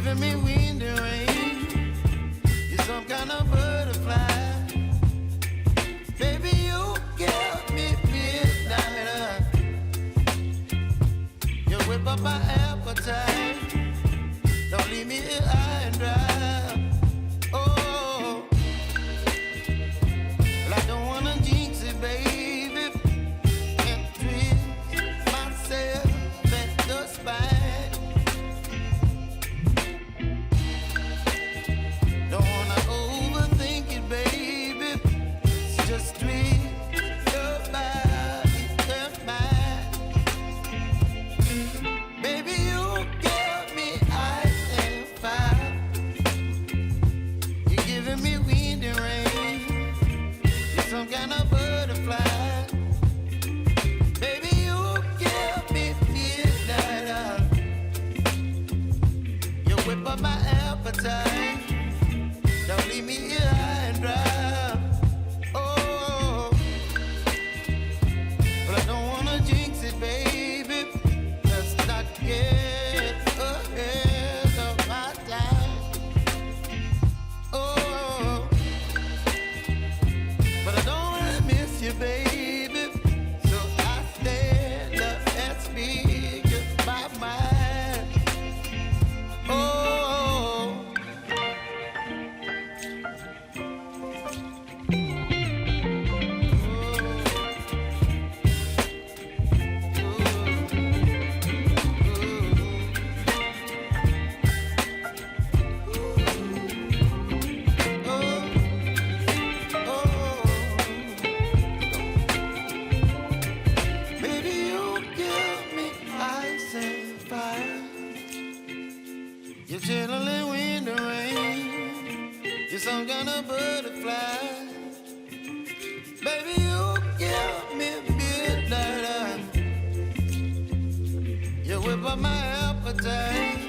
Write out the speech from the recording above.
giving me wind and rain. You're some kind of butterfly. Baby, you give me midnight. You whip up my appetite. Don't leave me here high and dry. Oh, well, I don't wanna jinx it, baby, and twist myself at the spine. Don't wanna overthink it, baby. It's just twist your body and mine. Baby, you give me ice and fire. You're giving me wind and rain. You're some kind of butterfly. Baby, you give me midnight. You whip up my appetite. Don't leave me here high and dry. Oh, but I don't wanna jinx it, baby. Let's not get ahead of my time. Oh, but I don't wanna miss you, baby. So I stand up and speak my mind. Oh. Baby, you give me ice and fire. You're chilling wind and rain. You're some kind of butterfly. Baby, you give me midnight. You whip up my appetite.